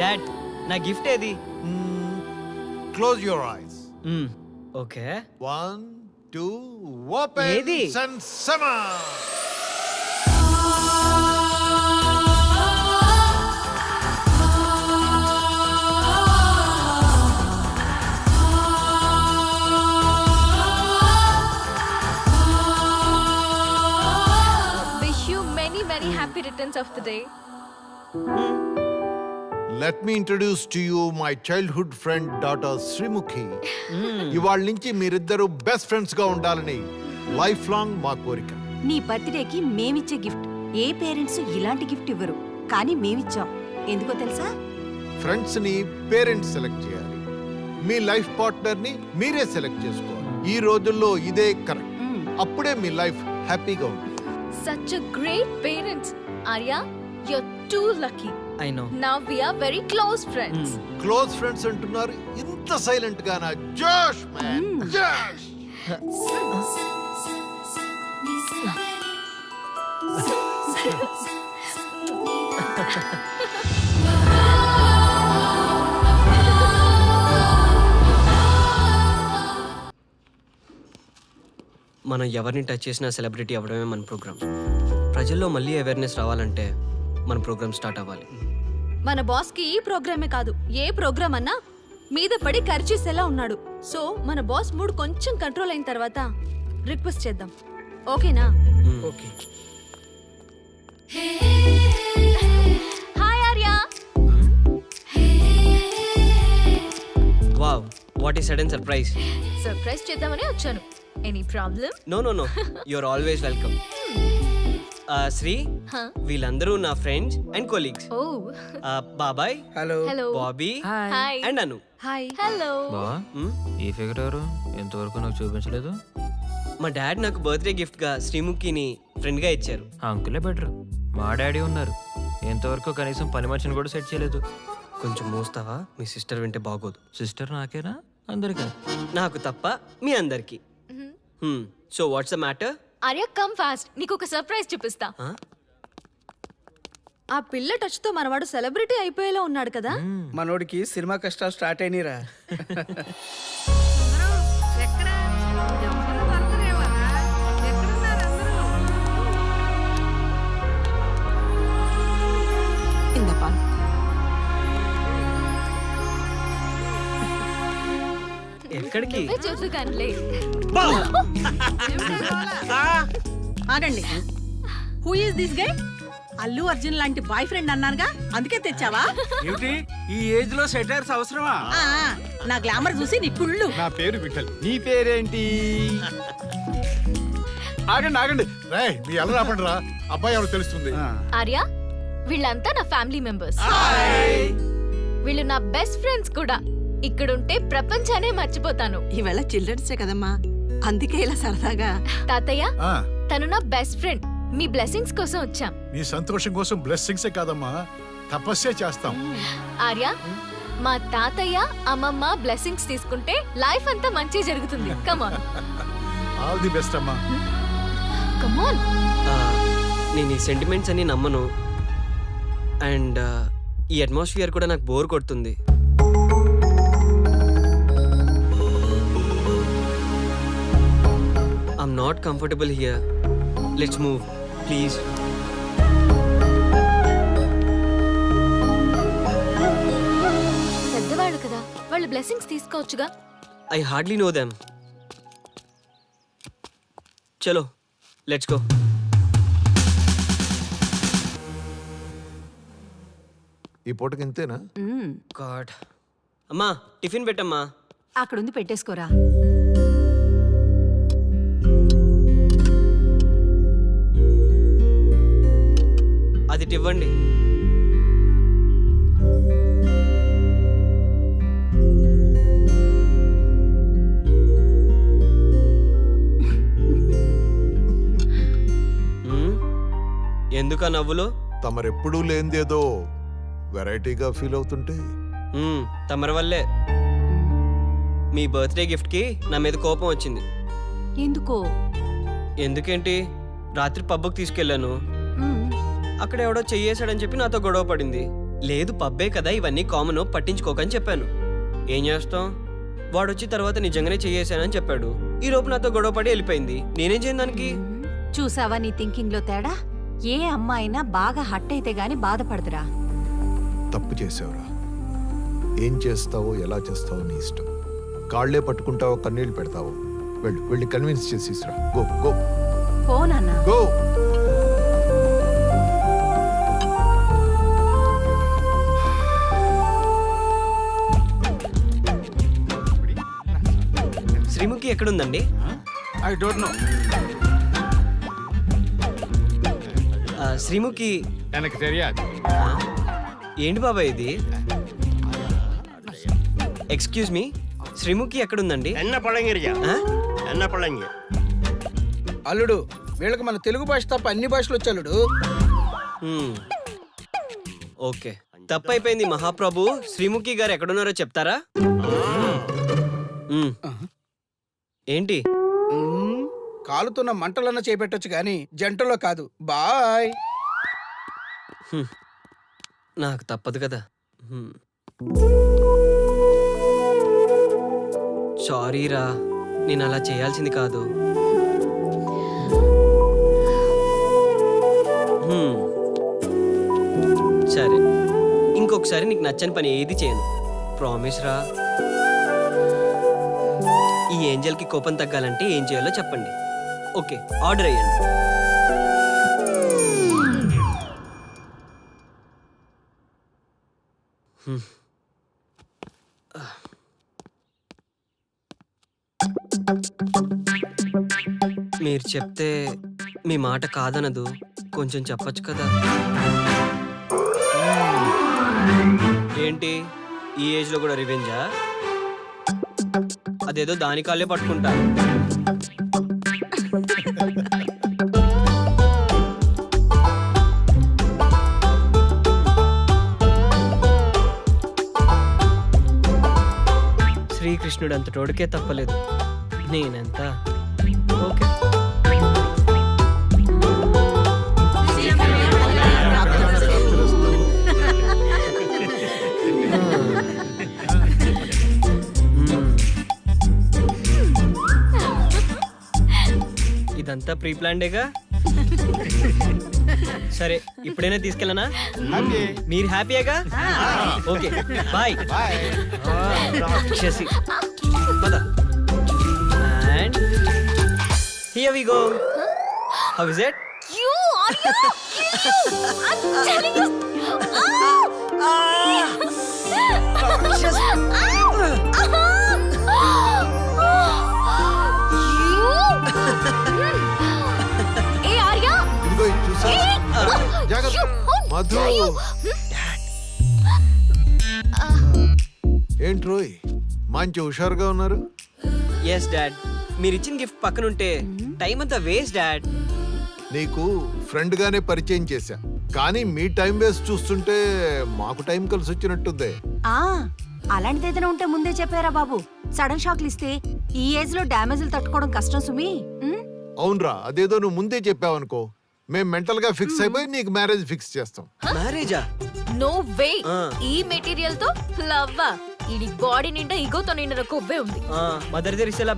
Dad నా gift ఏది? Close your eyes. Okay. 1, 2, open. ఏది? And summer. Wish you many happy returns of the day. Let me introduce to you my childhood friend daughter Srimukhi. ఇవాళ నుంచి మీరిద్దరూ best friends గా ఉండాలని life long మా కోరిక. నీ బర్త్డేకి మేమిచ్చే గిఫ్ట్ ఏ పేరెంట్స్ ఇలాంటి గిఫ్ట్ ఇవ్వరు, కానీ మేమిచ్చాం. ఎందుకో తెలుసా? ఫ్రెండ్స్ ని పేరెంట్స్ సెలెక్ట్ చేయాలి, మీ లైఫ్ పార్ట్నర్ ని మీరే సెలెక్ట్ చేసుకోవాలి. ఈ రోజుల్లో ఇదే కరెక్ట్. అప్పుడే మీ లైఫ్ హ్యాపీగా ఉంటుంది. Such a great parents. Arya, you're too lucky. I know. Now we are very close friends. Close friends అంటున్నారు, ఇంత సైలెంట్ గానా? జోష్ మ్యాన్, జోష్. మనం ఎవరిని టచ్ చేసినా సెలబ్రిటీ అవ్వడమే మన ప్రోగ్రామ్. ప్రజల్లో మళ్ళీ అవేర్నెస్ రావాలంటే మన ప్రోగ్రామ్ స్టార్ట్ అవ్వాలి. మన బాస్ కి ఈ ప్రోగ్రామే కాదు, ఏ ప్రోగ్రామ్ అన్నా మీద పడి ఖర్చేసేలా ఉన్నాడు. సో మన బాస్ మూడ్ కొంచెం కంట్రోల్ అయిన తర్వాత రిక్వెస్ట్ చేద్దాం. ఓకేనా? Okay. Hi Arya. Wow, what ఈ సడన్ సర్ప్రైజ్. సర్ప్రైజ్ చేద్దామని వచ్చాను. Any problem? No no no, you're always welcome. Sri, వీళ్ళందరూ నా ఫ్రెండ్స్ అండ్ కొలీగ్స్. ఓ బాబాయ్, hello. Hello. Bobby hi. And Anu. Hi. Hello. బావా, ఈ ఫిగర్ ఎవరు? ఎంతవరకు నాకు చూపించలేదు. మా డాడ్ నాకు బర్త్డే గిఫ్ట్ గా శ్రీముఖిని ఫ్రెండ్ గా ఇచ్చారు. ఆ అంకులే బెటర్. మా డాడీ ఉన్నారు, ఎంతవరకు కనీసం పని మనిషిని కూడా సెట్ చేయలేదు. కొంచెం మోస్తావా? మీ సిస్టర్ వింటే బాగోదు. సిస్టర్ నాకేనా అందరికా? నాకు తప్ప మీ అందరికి. So what's the matter? Arya come fast, నీకు ఒక సర్ప్రైజ్ చూపిస్తా. ఆ పిల్ల టచ్ తో మనవాడు సెలబ్రిటీ అయిపోయేలా ఉన్నాడు కదా. మనోడికి సినిమా కష్టాలు స్టార్ట్ అయినరా. ఎక్కడికి? చూసుకానిలే. ఆగండి. Who is this guy? Allu Arjun లాంటి బాయ్ ఫ్రెండ్ అన్నానుగా, అందుకే తెచ్చావా? ఏమిటి ఈ ఏజ్ లో సెటైర్స్ అవసరమా? ఆ, నా గ్లామర్ చూసి నీ కుళ్ళు. నా పేరు విఠల్. నీ పేరేంటి? ఆగండి ఆగండి, రే మీ ఎలా రాపండి రా, అబ్బాయి ఎవరు తెలుస్తుంది. ఆర్యా, వీళ్ళంతా నా ఫ్యామిలీ మెంబర్స్. వీళ్ళు నా బెస్ట్ ఫ్రెండ్స్ కూడా. ఇక్కడుంటే ప్రపంచానే మర్చిపోతాను. ఈవేళ చిల్డ్రన్స్ డే కదమ్మా, అందుకే ఇలా సరదాగా. తాతయ్య, ఆ, తను నా బెస్ట్ ఫ్రెండ్. మీ బ్లెస్సింగ్స్ కోసం వచ్చాం. నీ సంతోషం కోసం బ్లెస్సింగ్సే కాదమ్మా, తపస్సే చేస్తాం. ఆర్య, మా తాతయ్య అమ్మమ్మ బ్లెస్సింగ్స్ తీసుకుంటే లైఫ్ అంతా మంచి జరుగుతుంది. కమాన్. ఆల్ ది బెస్ట్ అమ్మా. కమాన్. నేను ఈ సెంటిమెంట్స్ అన్ని నమ్మను. అండ్ ఈ అట్మాస్ఫియర్ కూడా నాకు బోర్ కొడుతుంది. I'm not comfortable here. Let's move, please. పెద్దవాళ్ళు కదా, వాళ్ళు blessings తీసుకోవచ్చుగా. I hardly know them. Chalo, let's go. ఈ పూటకి ఇంతేనా? God. అమ్మా, టిఫిన్ పెట్టమ్మా. అక్కడుంది, పెట్టేసుకోరా. అది ఇవ్వండి. ఎందుకా నవ్వులో? తమరెప్పుడూ లేనిదేదో వెరైటీగా ఫీల్ అవుతుంటే తమరి వల్లే. మీ బర్త్డే గిఫ్ట్కి నా మీద కోపం వచ్చింది. ఎందుకో? ఎందుకేంటి, రాత్రి పబ్కి తీసుకెళ్ళాను. అక్కడ ఎవడో చెయ్యేశాడని చెప్పి నాతో గొడవ పడింది. లేదు పబ్బే కదా ఇవన్నీ కామన్ పట్టించుకోకని చెప్పాను. ఏం చేస్తాం, వాడు వచ్చి తర్వాత నిజంగానే చేయేశానని చెప్పాడు. ఈ లోపు నాతో గొడవపడి వెళ్ళిపోయింది. నేనేం చేయను దానికి? చూసావా నీ థింకింగ్ లో తేడా? ఏ అమ్మాయినా బాగా హట్ అయితే గాని బాధపడదురా. తప్పు చేసావురా. ఏం చేస్తావో ఎలా చేస్తావో నీ ఇష్టం. కాళ్లే పట్టుకుంటావో కన్నీళ్ళు పెడతావో వెళ్ళి కన్విన్స్ చేసిరా. గో గో పోనన్నా. గో. శ్రీముఖి ఎక్కడుందండి? I don't know. శ్రీముఖి எனக்கு தெரியாது. ఏంటి బాబాయ్ ఇది? ఎక్స్క్యూజ్ మీ, శ్రీముఖి ఎక్కడుందండి? ఎన్న పళంగిరియా ఆ? ఎన్న పళంగి. అల్లుడు వీళ్ళకి మన తెలుగు భాష తప్ప అన్ని భాషలు వచ్చి అల్లుడు. హ్మ్. ఓకే, తప్పైపోయింది మహాప్రభు. శ్రీముఖి గారు ఎక్కడున్నారో చెప్తారా? హ్మ్. ఏంటి? కాలుతున్న మంటలన్న చేపెట్టొచ్చు కానీ జంటలో కాదు. బాయ్. నాకు తప్పదు కదా. సారీరా, నేను అలా చేయాల్సింది కాదు. హ్మ్. సరే, ఇంకొకసారి నీకు నచ్చని పని ఏది చేయను. ప్రామిస్ రా. ఈ ఏంజల్కి కోపం తగ్గాలంటే ఏం చేయాలో చెప్పండి. ఓకే, ఆర్డర్ అయ్యండి. మీరు చెప్తే మీ మాట కాదనదు. కొంచెం చెప్పొచ్చు కదా. ఏంటి, ఈ ఏజ్లో కూడా రివెంజా? అదేదో దాని కాళ్ళే పట్టుకుంటా. శ్రీకృష్ణుడు అంత తోడుకే తప్పలేదు, నేనెంత. ఓకే. ఇదంతా ప్రీ ప్లాన్డేగా. సరే, ఇప్పుడైనా తీసుకెళ్ళనా? మీరు హ్యాపీయేగా? Okay, bye. రాక్షసి. పద. And here we go. How is it? You are you? I'm telling you. రాక్షసి. ఏ ఆర్యా, ఇదిగో ఇది చూసా? జాగ్రత్త. మధు. ఏంట్రోయ్ మంచి హుషారుగా ఉన్నారు. ఎస్ డాడ్, మీరు ఇచ్చిన గిఫ్ట్ పక్కనుంటే టైం అంతా వేస్ట్ డాడ్. నీకు ఫ్రెండ్ గానే పరిచయం చేశా, కానీ మీ టైం వేస్ట్ చూస్తుంటే మాకు టైం కలిసి వచ్చినట్టుంది. ఆ అలాంటిది ఏదైనా ఉంటే ముందే చెప్పారా బాబు. సడన్ షాక్లు ఇస్తే ఈ ఏజ్ లో డ్యామేజ్లు తట్టుకోవడం కష్టం సుమి. అవునరా, అదేదో నువ్వు ముందే చెప్పావనుకో, మేము మెంటల్ గా ఫిక్స్ అయిపోయి నీకు మ్యారేజ్ ఫిక్స్ చేస్తాం. మ్యారేజా? No way. ఆ. ఈ మెటీరియల్ తో లవ్వా? ఇది బాడీ నిండా ఇగోతో నిండిన కొవ్వే ఉంది. మదర్ తెరిసేలా